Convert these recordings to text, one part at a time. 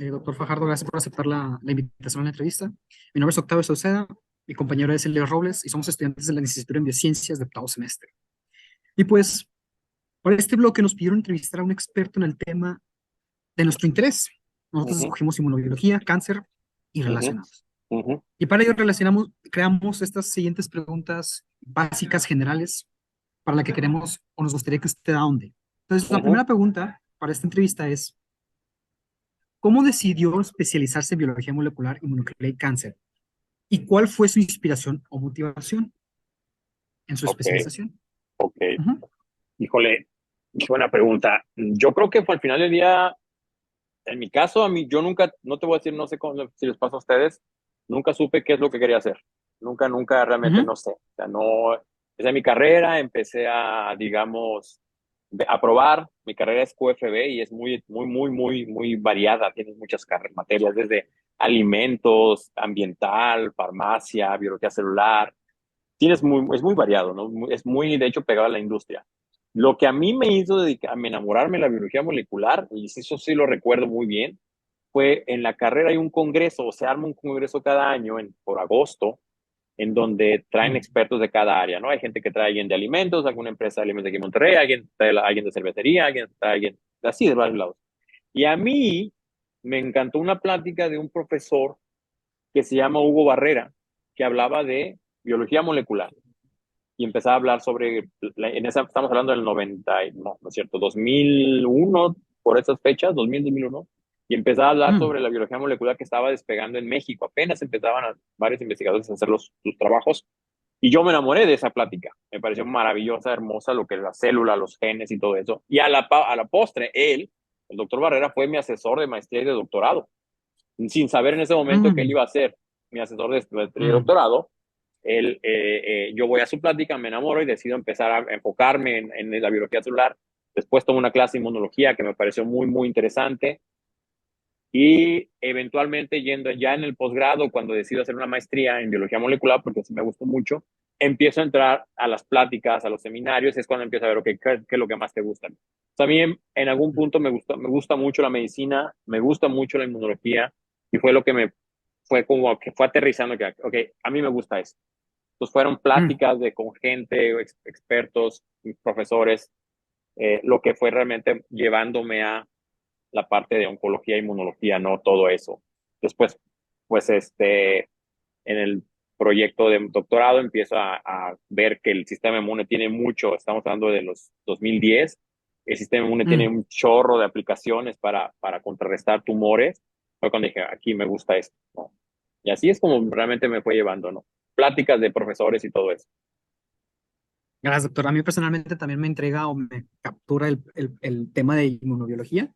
Doctor Fajardo, gracias por aceptar la invitación a la entrevista. Mi nombre es Octavio Sauceda, mi compañero es Elio Robles y somos estudiantes de la licenciatura en Biociencias de octavo semestre. Y pues, para este bloque nos pidieron entrevistar a un experto en el tema de nuestro interés. Nosotros Ujú, escogimos inmunobiología, cáncer y ujú, relacionados. ujú, Y para ello creamos estas siguientes preguntas básicas generales para la que queremos o nos gustaría que usted ahonde. Entonces, la ujú. primera pregunta para esta entrevista es, ¿cómo decidió especializarse en biología molecular, inmunología y cáncer? ¿Y cuál fue su inspiración o motivación en su Ok, especialización? ok. Ujú. Híjole, qué buena pregunta. Yo creo que fue al final del día, en mi caso, a mí, yo nunca, no te voy a decir, no sé cómo, si les pasa a ustedes, nunca supe qué es lo que quería hacer. Nunca realmente Ujú. no sé. O sea, no, empecé mi carrera, empecé a, digamos, a probar. Mi carrera es QFB y es muy variada. Tienes muchas materias, desde alimentos, ambiental, farmacia, biología celular. Es muy variado, ¿no? Es muy, de hecho, pegado a la industria. Lo que a mí me hizo enamorarme de la biología molecular, y eso sí lo recuerdo muy bien, fue en la carrera hay un congreso, o se arma un congreso cada año por agosto, en donde traen Mm. expertos de cada área, ¿no? Hay gente que trae alguien de alimentos, alguna empresa de alimentos aquí en Monterrey, alguien trae alguien de cervecería, alguien trae alguien así de varios lados. Y a mí me encantó una plática de un profesor que se llama Hugo Barrera, que hablaba de biología molecular y empezaba a hablar sobre, en esa estamos hablando del 90, no es cierto, 2001, por esas fechas, 2000, 2001, y empezaba a hablar Mm. sobre la biología molecular que estaba despegando en México. Apenas empezaban varios investigadores a hacer sus trabajos, y yo me enamoré de esa plática. Me pareció maravillosa, hermosa, lo que es la célula, los genes y todo eso. Y a la postre, él, el doctor Barrera, fue mi asesor de maestría y de doctorado, sin saber en ese momento que él Mm. iba a ser mi asesor de maestría y Mm. doctorado. Yo voy a su plática, me enamoro y decido empezar a enfocarme en la biología celular. Después tomo una clase de inmunología que me pareció muy interesante. Y eventualmente, yendo ya en el posgrado, cuando decido hacer una maestría en biología molecular, porque sí me gustó mucho, empiezo a entrar a las pláticas, a los seminarios, es cuando empiezo a ver, okay, qué es lo que más te gusta. También en algún punto me gusta mucho la medicina, me gusta mucho la inmunología, y fue lo que fue como que fue aterrizando, que, ok, a mí me gusta eso. Entonces fueron Mm. pláticas con gente, expertos, profesores, lo que fue realmente llevándome a la parte de oncología, inmunología, no todo eso. Después, pues en el proyecto de doctorado empiezo a ver que el sistema inmune tiene mucho, estamos hablando de los 2010, el sistema inmune tiene Mm. un chorro de aplicaciones para contrarrestar tumores. Fue cuando dije, aquí me gusta esto, ¿no? Y así es como realmente me fue llevando, ¿no? Pláticas de profesores y todo eso. Gracias, doctor. A mí personalmente también me entrega o me captura el tema de inmunobiología.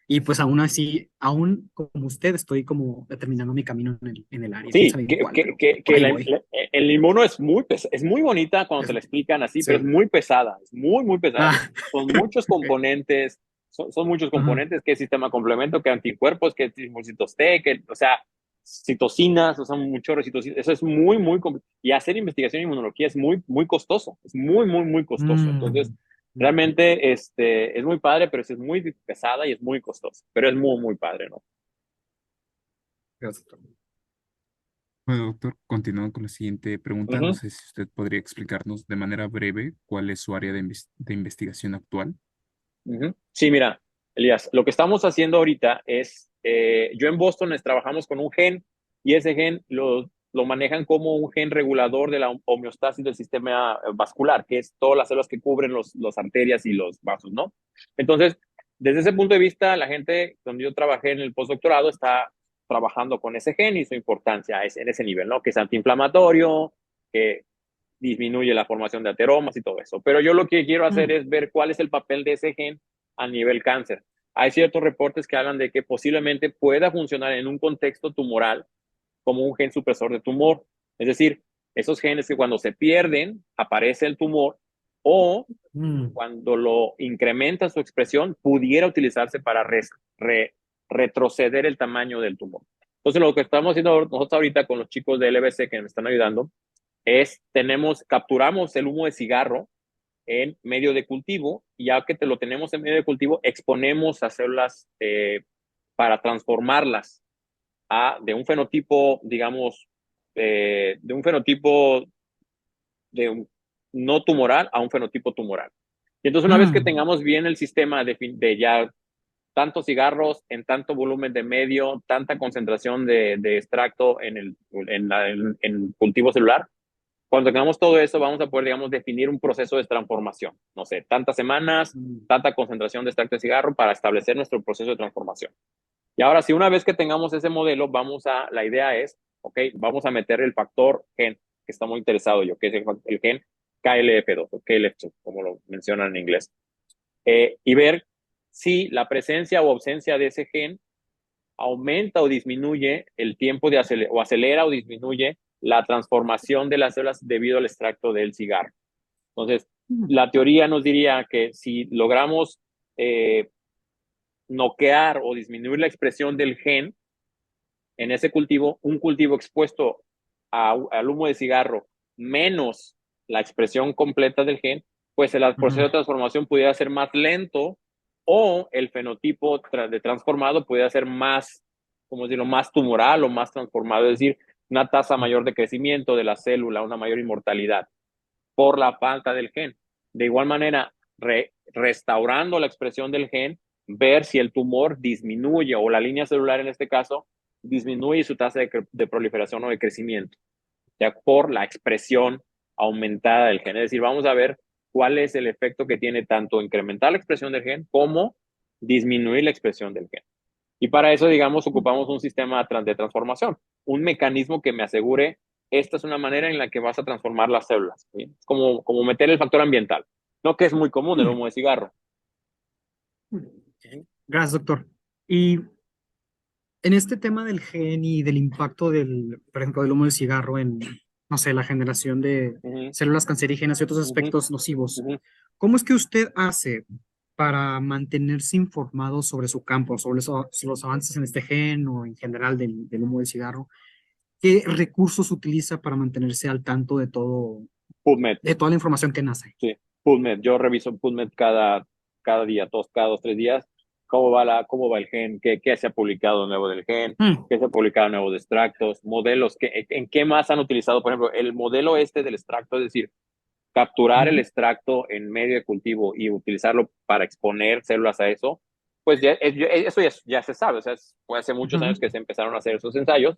Y pues aún así, aún como usted, estoy como determinando mi camino en el área. Quién Sí, sabe bien cuál, pero por que ahí voy. el inmuno es muy bonita cuando te Es- la explican así, pero es sí. muy pesada, es muy pesada. Ah, Son muchos ok. componentes, son muchos Ujú. componentes, que sistema complemento, que anticuerpos, que linfocitos T, que, o sea, citocinas, o sea, muchos citocinas, eso es y hacer investigación en inmunología es muy costoso, es muy costoso. Entonces, Mm. Mm. realmente, es muy padre, pero es muy pesada y es muy costoso, pero es muy padre, ¿no? Gracias, doctor. Bueno, doctor, continuando con la siguiente pregunta, no Ujú. sé si usted podría explicarnos de manera breve cuál es su área de investigación actual. Ujú. Sí, mira, Elías, lo que estamos haciendo ahorita es, yo en Boston trabajamos con un gen y ese gen lo manejan como un gen regulador de la homeostasis del sistema vascular, que es todas las células que cubren los arterias y los vasos, ¿no? Entonces, desde ese punto de vista, la gente donde yo trabajé en el postdoctorado está trabajando con ese gen y su importancia es en ese nivel, ¿no? Que es antiinflamatorio, que disminuye la formación de ateromas y todo eso. Pero yo lo que quiero hacer Mm. es ver cuál es el papel de ese gen a nivel cáncer. Hay ciertos reportes que hablan de que posiblemente pueda funcionar en un contexto tumoral como un gen supresor de tumor. Es decir, esos genes que cuando se pierden aparece el tumor, o Mm. cuando lo incrementa su expresión pudiera utilizarse para retroceder el tamaño del tumor. Entonces lo que estamos haciendo nosotros ahorita con los chicos de LBC que me están ayudando capturamos el humo de cigarro en medio de cultivo, y ya que te lo tenemos en medio de cultivo, exponemos a células para transformarlas de un fenotipo, digamos, de un fenotipo no tumoral a un fenotipo tumoral. Y entonces una vez que Mm, tengamos bien el sistema de ya tantos cigarros en tanto volumen de medio, tanta concentración de extracto en el cultivo celular, cuando tengamos todo eso, vamos a poder, digamos, definir un proceso de transformación. No sé, tantas semanas, tanta concentración de extracto de cigarro para establecer nuestro proceso de transformación. Y ahora, si una vez que tengamos ese modelo, la idea es, ok, vamos a meter el factor gen, que está muy interesado yo, que es el gen KLF2 o KLF2, como lo mencionan en inglés, y ver si la presencia o ausencia de ese gen aumenta o disminuye el tiempo o acelera o disminuye la transformación de las células debido al extracto del cigarro. Entonces, mm, la teoría nos diría que si logramos noquear o disminuir la expresión del gen en ese cultivo, un cultivo expuesto al humo de cigarro menos la expresión completa del gen, pues el proceso de transformación pudiera ser más lento o el fenotipo de transformado pudiera ser más, como decirlo, más tumoral o más transformado, es decir, una tasa mayor de crecimiento de la célula, una mayor inmortalidad por la falta del gen. De igual manera, restaurando la expresión del gen, ver si el tumor disminuye o la línea celular en este caso disminuye su tasa de proliferación o de crecimiento, ya por la expresión aumentada del gen. Es decir, vamos a ver cuál es el efecto que tiene tanto incrementar la expresión del gen como disminuir la expresión del gen. Y para eso, digamos, ocupamos un sistema de transformación, un mecanismo que me asegure, esta es una manera en la que vas a transformar las células. ¿Sí? Es como meter el factor ambiental, no que es muy común el mm. humo de cigarro. Gracias, doctor. Y en este tema del gen y del impacto del, por ejemplo, del humo del cigarro en, no sé, la generación de Uh -huh, células cancerígenas y otros uh -huh, aspectos nocivos, uh -huh. ¿cómo es que usted hace para mantenerse informado sobre su campo, sobre los avances en este gen o en general del humo del cigarro? ¿Qué recursos utiliza para mantenerse al tanto PubMed, de toda la información que nace? sí, PubMed. Yo reviso PubMed cada día, cada 2, 3 días, cómo va el gen, qué se ha publicado nuevo del gen, Mm, qué se ha publicado nuevo de extractos, modelos, en qué más han utilizado, por ejemplo, el modelo este del extracto, es decir, capturar el ujú, extracto en medio de cultivo y utilizarlo para exponer células a eso, pues eso ya se sabe, o sea, fue hace muchos ujú, años que se empezaron a hacer esos ensayos,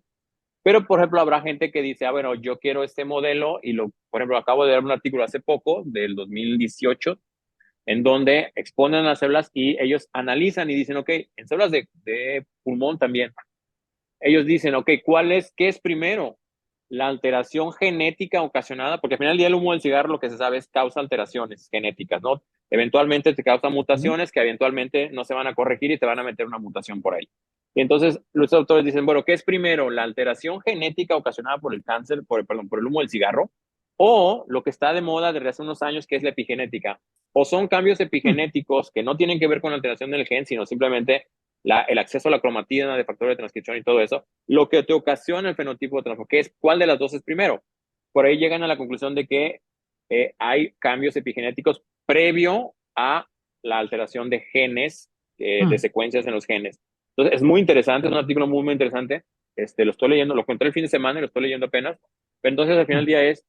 pero por ejemplo habrá gente que dice, bueno, yo quiero este modelo por ejemplo, acabo de leer un artículo hace poco, del 2018, en donde exponen las células y ellos analizan y dicen, ok, en células de pulmón también, ellos dicen, ok, ¿qué es primero? La alteración genética ocasionada, porque al final del día el humo del cigarro lo que se sabe es causa alteraciones genéticas, ¿no? Eventualmente te causa ujú. mutaciones que eventualmente no se van a corregir y te van a meter una mutación por ahí. Y entonces los autores dicen, bueno, ¿qué es primero? ¿La alteración genética ocasionada por el cáncer, por el humo del cigarro? ¿O lo que está de moda desde hace unos años que es la epigenética? ¿O son cambios Mm, epigenéticos que no tienen que ver con la alteración del gen, sino simplemente el acceso a la cromatina de factores de transcripción y todo eso, lo que te ocasiona el fenotipo de transformación, cuál de las dos es primero. Por ahí llegan a la conclusión de que hay cambios epigenéticos previo a la alteración de genes, de mm, secuencias en los genes. Entonces, es muy interesante, es un artículo muy, muy interesante. Lo estoy leyendo, lo encontré el fin de semana y lo estoy leyendo apenas. Pero entonces, al final del mm. día es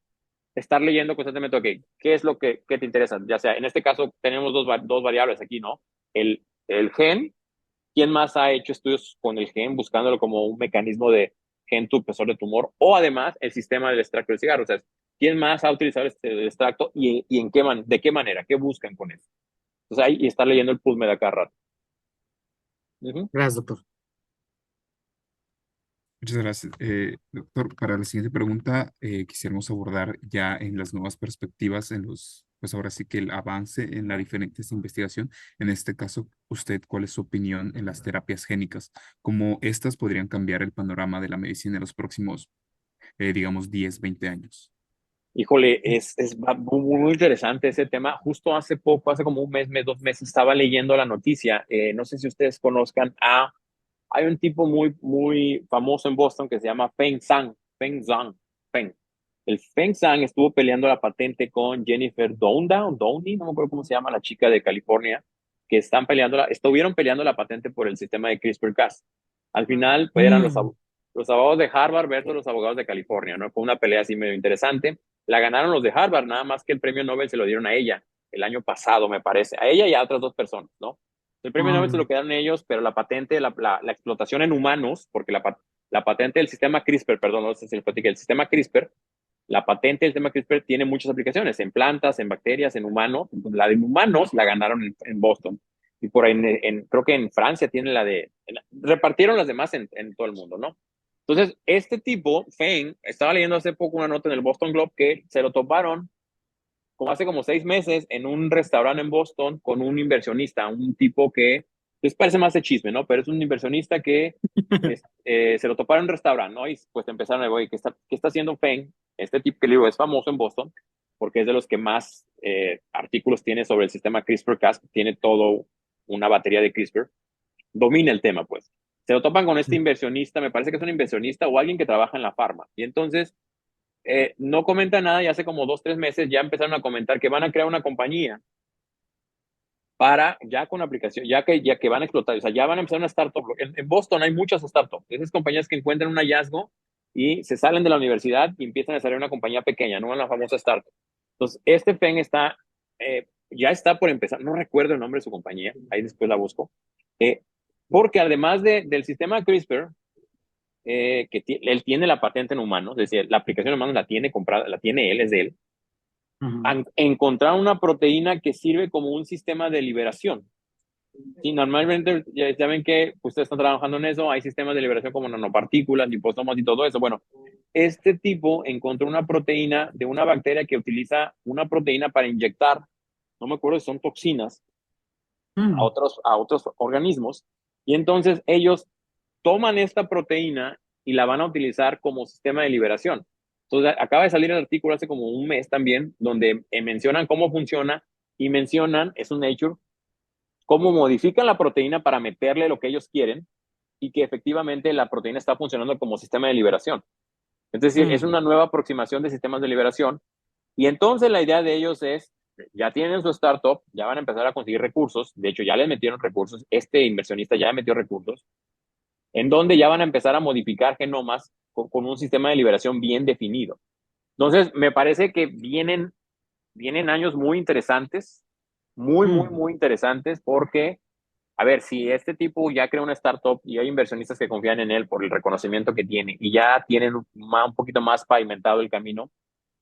estar leyendo constantemente, ok, ¿qué es lo que te interesa? Ya sea, en este caso tenemos dos variables aquí, ¿no? El gen. ¿Quién más ha hecho estudios con el gen buscándolo como un mecanismo de gen tupresor de tumor? O además el sistema del extracto del cigarro. O sea, ¿quién más ha utilizado el extracto y de qué manera? ¿Qué buscan con eso? Entonces ahí y estar leyendo el PubMed acá rato. Ujú. Gracias, doctor. Muchas gracias. Doctor, para la siguiente pregunta, quisiéramos abordar ya en las nuevas perspectivas, pues ahora sí que el avance en la diferentes investigación. En este caso, usted, ¿cuál es su opinión en las terapias génicas? ¿Cómo estas podrían cambiar el panorama de la medicina en los próximos, digamos, 10, 20 años? Híjole, es muy interesante ese tema. Justo hace poco, hace como un mes, 2 meses, estaba leyendo la noticia. No sé si ustedes conozcan hay un tipo muy, muy famoso en Boston que se llama Feng Zhang. Feng Zhang. Feng. El Feng Zhang estuvo peleando la patente con Jennifer Doudna, o Downey, no me acuerdo cómo se llama, la chica de California, que estuvieron peleando la patente por el sistema de CRISPR-Cas. Al final, pues eran Mm. los abogados de Harvard versus los abogados de California, ¿no? Fue una pelea así medio interesante. La ganaron los de Harvard, nada más que el premio Nobel se lo dieron a ella el año pasado, me parece, a ella y a otras 2 personas, ¿no? El premio Nobel se Ah, lo quedaron ellos, pero la patente, la explotación en humanos, porque la patente del sistema CRISPR, perdón, no sé si les platiqué, el sistema CRISPR, la patente del sistema CRISPR tiene muchas aplicaciones, en plantas, en bacterias, en humanos. La de humanos la ganaron en Boston. Y por ahí, creo que en Francia tiene repartieron las demás en todo el mundo, ¿no? Entonces, este tipo, Feng, estaba leyendo hace poco una nota en el Boston Globe que se lo toparon como hace como 6 meses en un restaurante en Boston con un inversionista, un tipo que, pues parece más de chisme, ¿no? Pero es un inversionista que se lo toparon en un restaurante, ¿no? Y pues empezaron a decir, ¿qué está haciendo Feng? Este tipo que le digo es famoso en Boston porque es de los que más artículos tiene sobre el sistema CRISPR-Cas, tiene todo una batería de CRISPR, domina el tema, pues. Se lo topan con este inversionista, me parece que es un inversionista o alguien que trabaja en la farma. Y entonces no comenta nada y hace como 2, 3 meses ya empezaron a comentar que van a crear una compañía para, ya con aplicación, ya que van a explotar, o sea, ya van a empezar una startup. En Boston hay muchas startups, esas compañías que encuentran un hallazgo y se salen de la universidad y empiezan a desarrollar una compañía pequeña, no una famosa startup. Entonces, este Feng ya está por empezar, no recuerdo el nombre de su compañía, ahí después la busco, eh, porque además del sistema CRISPR, él tiene la patente en humanos, es decir, la aplicación en humanos la tiene comprada, la tiene él, es de él. ujú. Encontrar una proteína que sirve como un sistema de liberación. Y normalmente ya ven que ustedes están trabajando en eso, hay sistemas de liberación como nanopartículas, liposomos y todo eso. Bueno, este tipo encontró una proteína de una bacteria que utiliza una proteína para inyectar, no me acuerdo si son toxinas, a Mm. otros organismos, y entonces ellos toman esta proteína y la van a utilizar como sistema de liberación. Entonces, acaba de salir el artículo hace como un mes también, donde mencionan cómo funciona y mencionan, es un Nature, cómo modifican la proteína para meterle lo que ellos quieren y que efectivamente la proteína está funcionando como sistema de liberación. Es decir, es Mm. una nueva aproximación de sistemas de liberación. Y entonces la idea de ellos es, ya tienen su startup, ya van a empezar a conseguir recursos, de hecho ya les metieron recursos, este inversionista ya metió recursos, en donde ya van a empezar a modificar genomas con un sistema de liberación bien definido. Entonces, me parece que vienen años muy interesantes, muy, muy, Mm. muy interesantes, porque, a ver, si este tipo ya crea una startup y hay inversionistas que confían en él por el reconocimiento que tiene y ya tienen un poquito más pavimentado el camino,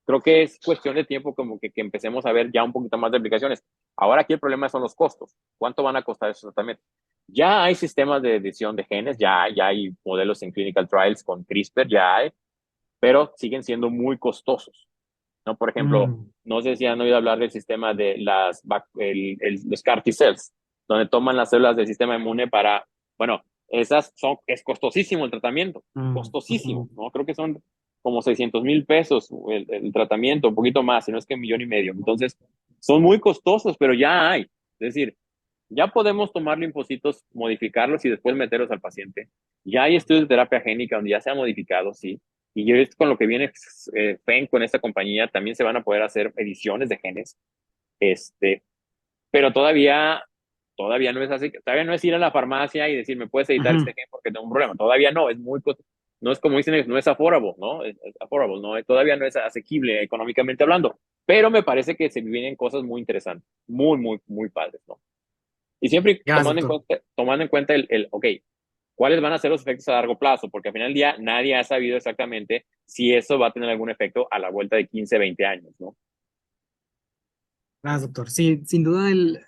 creo que es cuestión de tiempo como que empecemos a ver ya un poquito más de aplicaciones. Ahora aquí el problema son los costos. ¿Cuánto van a costar esos tratamientos? Ya hay sistemas de edición de genes, ya hay modelos en clinical trials con CRISPR, ya hay, pero siguen siendo muy costosos, ¿no? Por ejemplo, Mm. no sé si han oído hablar del sistema de los CAR T cells, donde toman las células del sistema inmune para, bueno, es costosísimo el tratamiento, Mm. costosísimo, Ujú. ¿no? Creo que son como 600,000 pesos el tratamiento, un poquito más, si no es que 1,5 millones. Entonces, son muy costosos, pero ya hay. Es decir, ya podemos tomar linfocitos, modificarlos y después meterlos al paciente. Ya hay estudios de terapia génica donde ya se ha modificado, sí. Y yo con lo que viene FEN con esta compañía, también se van a poder hacer ediciones de genes. Este, pero todavía no es así, todavía no es ir a la farmacia y decir, me puedes editar Ujú. este gen porque tengo un problema. Todavía no, no es como dicen, no es affordable, ¿no? Es affordable, ¿no? Todavía no es asequible económicamente hablando. Pero me parece que se vienen cosas muy interesantes, muy, muy, muy padres, ¿no? Y siempre Gracias, doctor. tomando en cuenta ok, ¿cuáles van a ser los efectos a largo plazo? Porque al final del día nadie ha sabido exactamente si eso va a tener algún efecto a la vuelta de 15, 20 años, ¿no? Gracias, doctor. Sí, sin duda el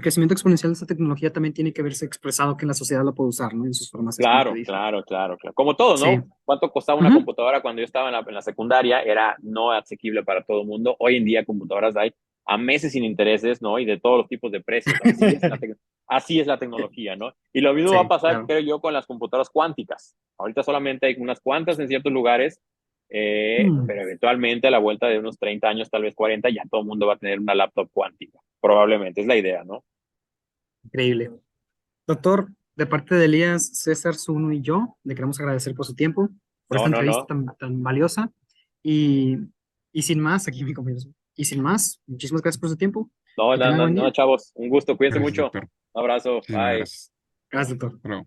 crecimiento exponencial de esta tecnología también tiene que verse expresado que la sociedad la puede usar, ¿no? En sus farmacias, como te Claro, dije. claro, claro, claro. Como todo, Sí. ¿no? ¿Cuánto costaba una Ujú. computadora cuando yo estaba en la secundaria? Era no asequible para todo el mundo. Hoy en día computadoras hay a meses sin intereses, ¿no? Y de todos los tipos de precios. Así es la tecnología, ¿no? Y lo mismo va a Sí, pasar, claro. creo yo, con las computadoras cuánticas. Ahorita solamente hay unas cuantas en ciertos lugares, Mm. pero eventualmente a la vuelta de unos 30 años, tal vez 40, ya todo el mundo va a tener una laptop cuántica. Probablemente, es la idea, ¿no? Increíble. Doctor, de parte de Elías, César, Zuno y yo, le queremos agradecer por su tiempo, por No, esta no, entrevista no. tan valiosa. Y, y sin más, aquí mi compañero. Y sin más, muchísimas gracias por su tiempo. No, Que no, tengan no, buen no, día. chavos. Un gusto. Cuídense Gracias, mucho. doctor. Un abrazo, Sí, bye. gracias. Gracias, doctor. Hasta luego.